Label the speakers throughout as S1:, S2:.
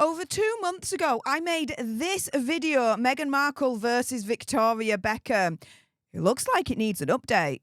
S1: Over 2 months ago, I made this video, Meghan Markle versus Victoria Beckham. It looks like it needs an update.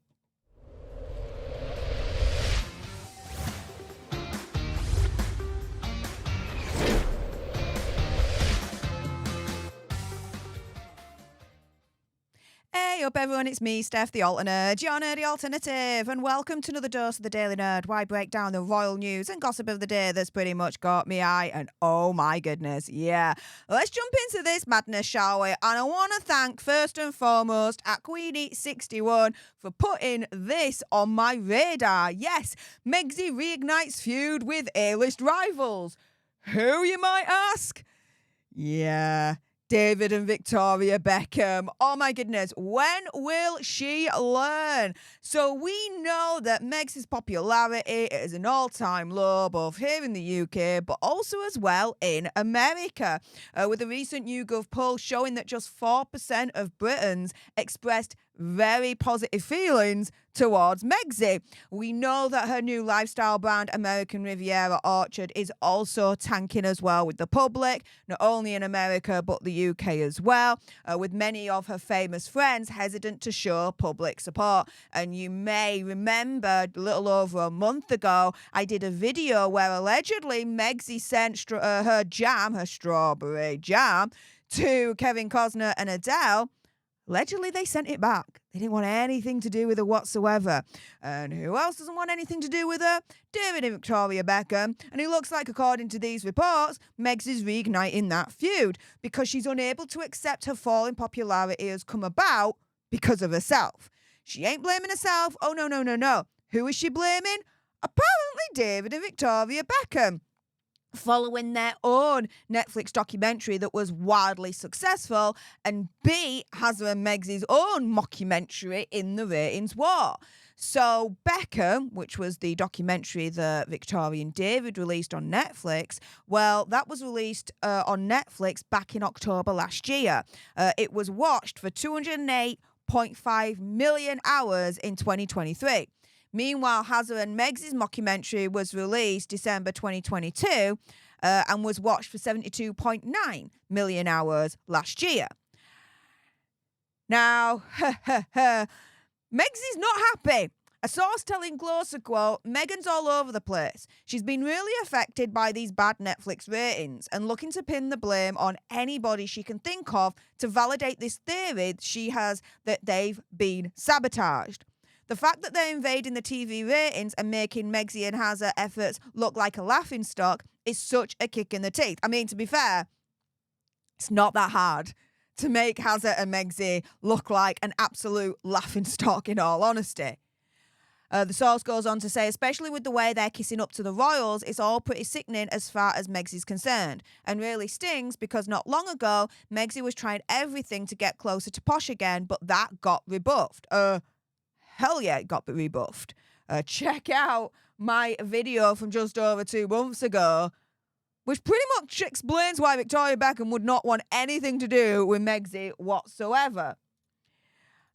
S1: Hey up everyone, it's me, Stef, the alternate, your nerdy alternative, and welcome to another dose of the Daily Nerd, where I break down the royal news and gossip of the day that's pretty much got me eye, and oh my goodness, yeah. Let's jump into this madness, shall we? And I want to thank, first and foremost, at Queenie61 for putting this on my radar. Yes, Megxi reignites feud with A-list rivals. Who, you might ask? Yeah, David and Victoria Beckham. Oh my goodness, when will she learn? So we know that Meg's popularity is an all-time low, both here in the UK, but also as well in America, with a recent YouGov poll showing that just 4% of Britons expressed very positive feelings towards Megxi. We know that her new lifestyle brand, American Riviera Orchard, is also tanking as well with the public, not only in America but the UK as well, with many of her famous friends hesitant to show public support. And you may remember a little over a month ago, I did a video where allegedly Megxi sent her strawberry jam, to Kevin Costner and Adele. Allegedly, they sent it back. They didn't want anything to do with her whatsoever. And who else doesn't want anything to do with her? David and Victoria Beckham. And it looks like, according to these reports, Meg's is reigniting that feud because she's unable to accept her fall in popularity has come about because of herself. She ain't blaming herself. Oh, no. Who is she blaming? Apparently David and Victoria Beckham, following their own Netflix documentary that was wildly successful, and B has her and Meg's own mockumentary in the ratings war. So Beckham, which was the documentary that Victoria and David released on Netflix, well, that was released on Netflix back in October last year. It was watched for 208.5 million hours in 2023. Meanwhile, Hazza and Meg's mockumentary was released December 2022 and was watched for 72.9 million hours last year. Now, Meg's not happy. A source telling Closer, quote, Meghan's all over the place. She's been really affected by these bad Netflix ratings and looking to pin the blame on anybody she can think of to validate this theory she has that they've been sabotaged. The fact that they're invading the TV ratings and making Megxi and Hazza efforts look like a laughingstock is such a kick in the teeth. I mean, to be fair, it's not that hard to make Hazza and Megxi look like an absolute laughingstock, in all honesty. The source goes on to say, especially with the way they're kissing up to the royals, it's all pretty sickening as far as Megxi concerned, and really stings because not long ago, Megxi was trying everything to get closer to Posh again, but that got rebuffed. Hell yeah, it got rebuffed. Check out my video from just over 2 months ago, which pretty much explains why Victoria Beckham would not want anything to do with Megxi whatsoever.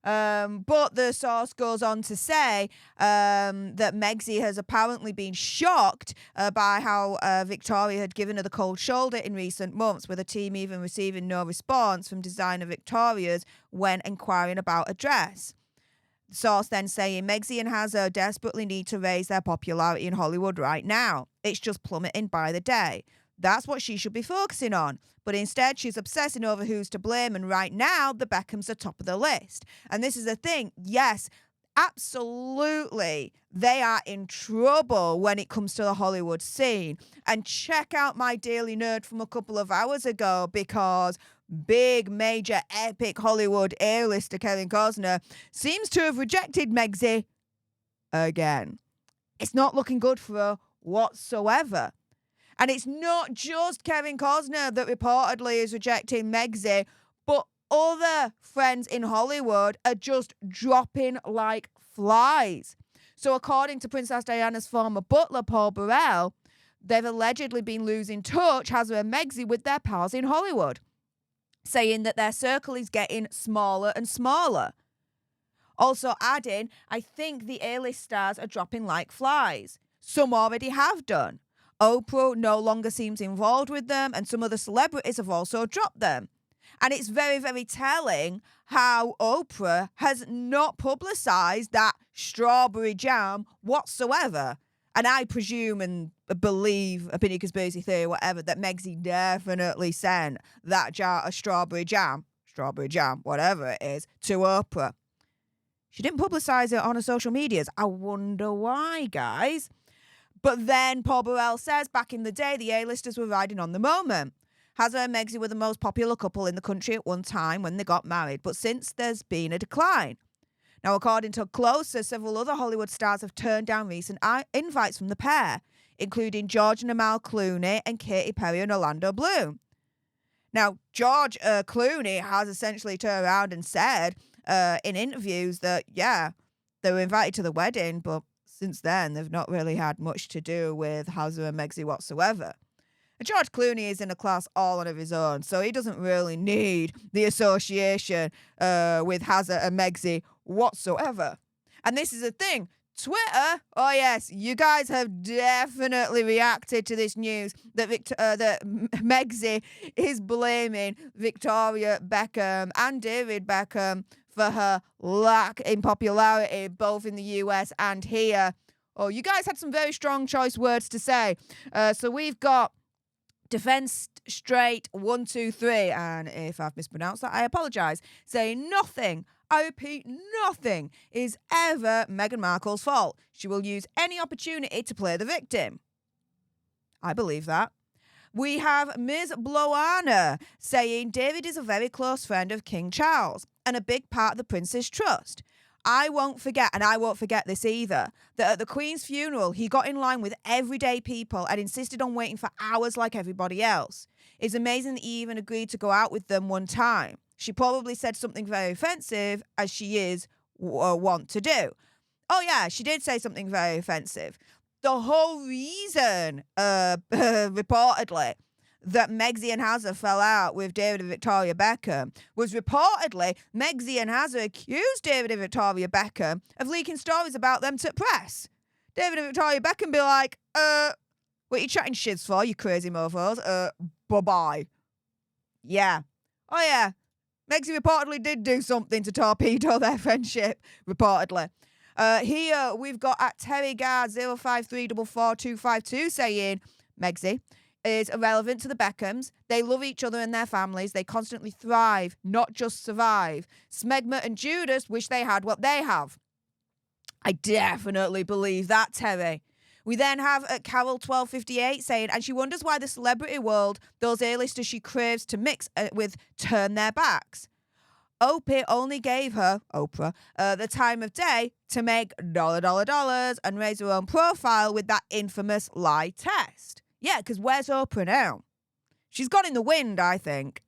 S1: But the source goes on to say that Megxi has apparently been shocked by how Victoria had given her the cold shoulder in recent months, with the team even receiving no response from designer Victoria's when inquiring about a dress. The source then saying Megxi and Hazza desperately need to raise their popularity in Hollywood right now. It's just plummeting by the day. That's what she should be focusing on. But instead, she's obsessing over who's to blame. And right now, the Beckhams are top of the list. And this is the thing. Yes, absolutely. They are in trouble when it comes to the Hollywood scene. And check out my Daily Nerd from a couple of hours ago, because big, major, epic Hollywood A-lister Kevin Costner seems to have rejected Megxi again. It's not looking good for her whatsoever. And it's not just Kevin Costner that reportedly is rejecting Megxi, but other friends in Hollywood are just dropping like flies. So according to Princess Diana's former butler, Paul Burrell, they've allegedly been losing touch, Hazza and Megxi, with their pals in Hollywood, saying that their circle is getting smaller and smaller. Also adding, I think the A-list stars are dropping like flies. Some already have done. Oprah no longer seems involved with them, and some other celebrities have also dropped them. And it's very, very telling how Oprah has not publicised that strawberry jam whatsoever. And I presume and believe, opinion, conspiracy theory, whatever, that Megsy definitely sent that jar of strawberry jam, whatever it is, to Oprah. She didn't publicise it on her social medias. I wonder why, guys. But then Paul Burrell says back in the day, the A-listers were riding on the moment. Hazza and Megsy were the most popular couple in the country at one time when they got married, but since there's been a decline. Now, according to Closer, several other Hollywood stars have turned down recent invites from the pair, including George and Amal Clooney and Katy Perry and Orlando Bloom. Now, George Clooney has essentially turned around and said in interviews that, yeah, they were invited to the wedding, but since then, they've not really had much to do with Hazza and Megsy whatsoever. And George Clooney is in a class all on of his own, so he doesn't really need the association with Hazza and Megsy whatsoever. And this is the thing. Twitter, oh yes, you guys have definitely reacted to this news that Megsy is blaming Victoria Beckham and David Beckham for her lack in popularity, both in the US and here. Oh, you guys had some very strong choice words to say. So we've got Defense Straight 123, and if I've mispronounced that, I apologise, saying nothing, I repeat, nothing is ever Meghan Markle's fault. She will use any opportunity to play the victim. I believe that. We have Ms. Bloana saying David is a very close friend of King Charles and a big part of the Prince's trust. I won't forget, and I won't forget this either, that at the Queen's funeral, he got in line with everyday people and insisted on waiting for hours like everybody else. It's amazing that he even agreed to go out with them one time. She probably said something very offensive, as she is wont to do. Oh yeah, she did say something very offensive. The whole reason, reportedly, that Megsy and Hazza fell out with David and Victoria Beckham was reportedly Megsy and Hazza accused David and Victoria Beckham of leaking stories about them to press. David and Victoria Beckham be like, what are you chatting shiz for, you crazy mofos? Bye-bye. Yeah. Oh yeah. Megsy reportedly did do something to torpedo their friendship, reportedly. Here we've got at Terry Guard 053442252 saying, Megsy is irrelevant to the Beckhams. They love each other and their families. They constantly thrive, not just survive. Smegma and Judas wish they had what they have. I definitely believe that, Terry. We then have at Carol 1258 saying, and she wonders why the celebrity world, those A-listers she craves to mix with, turn their backs. Opie only gave her, Oprah, the time of day to make dollars and raise her own profile with that infamous lie test. Yeah, because where's Oprah now? She's gone in the wind, I think.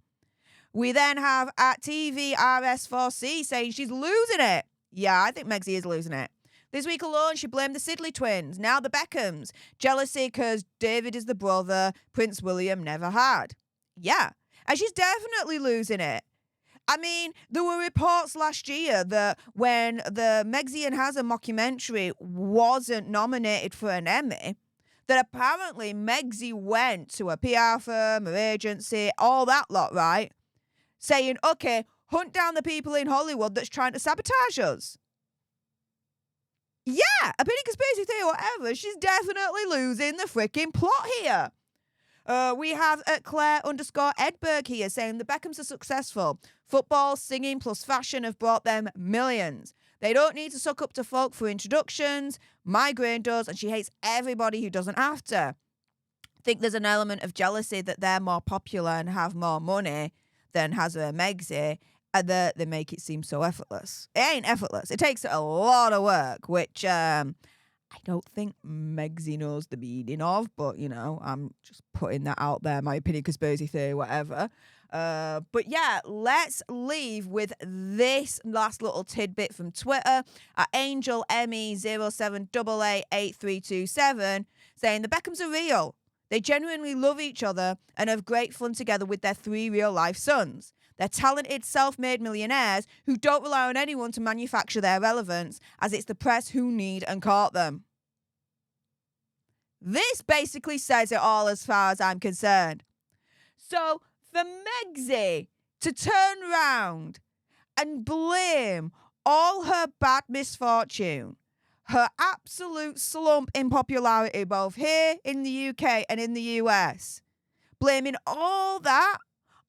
S1: We then have at TVRS4C saying she's losing it. Yeah, I think Megsy is losing it. This week alone, she blamed the Sidley twins, now the Beckhams. Jealousy because David is the brother Prince William never had. Yeah, and she's definitely losing it. I mean, there were reports last year that when the Megsy and Hazza mockumentary wasn't nominated for an Emmy, that apparently Megsy went to a PR firm, her agency, all that lot, right? Saying, okay, hunt down the people in Hollywood that's trying to sabotage us. Yeah, opinion, conspiracy theory, whatever. She's definitely losing the freaking plot here. We have at Claire_Edberg here saying the Beckhams are successful. Football, singing plus fashion have brought them millions. They don't need to suck up to folk for introductions. Migraine does, and she hates everybody who doesn't have to. I think there's an element of jealousy that they're more popular and have more money than Hazza and Megsy, and that they make it seem so effortless. It ain't effortless. It takes a lot of work, which I don't think Megsy knows the meaning of, but, you know, I'm just putting that out there, my opinion, conspiracy theory, whatever. But yeah, let's leave with this last little tidbit from Twitter at Angel Emmy 07888327 saying the Beckhams are real. They genuinely love each other and have great fun together with their 3 real-life sons. They're talented, self-made millionaires who don't rely on anyone to manufacture their relevance, as it's the press who need and court them. This basically says it all as far as I'm concerned. So for Megxie to turn round and blame all her bad misfortune, her absolute slump in popularity, both here in the UK and in the US, blaming all that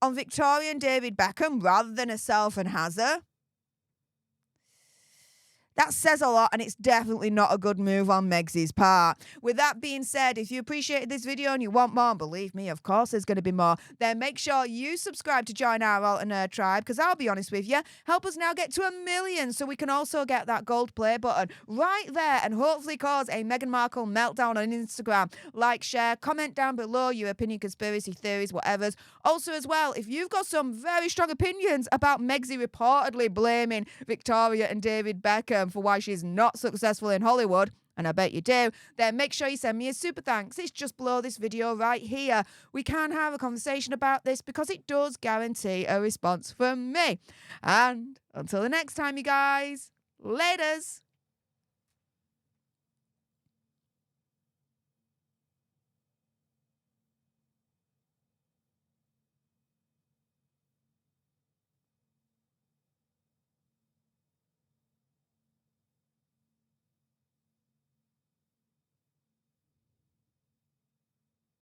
S1: on Victoria and David Beckham rather than herself and Hazza, that says a lot, and it's definitely not a good move on Megxie's part. With that being said, if you appreciated this video and you want more, and believe me, of course there's going to be more, then make sure you subscribe to join our Alternate tribe, because I'll be honest with you, help us now get to 1 million so we can also get that gold play button right there and hopefully cause a Meghan Markle meltdown on Instagram. Like, share, comment down below your opinion, conspiracy theories, whatever's. Also as well, if you've got some very strong opinions about Megxie reportedly blaming Victoria and David Beckham for why she's not successful in Hollywood, and I bet you do, then make sure you send me a super thanks. It's just below this video right here. We can have a conversation about this because it does guarantee a response from me. And until the next time, you guys, laters.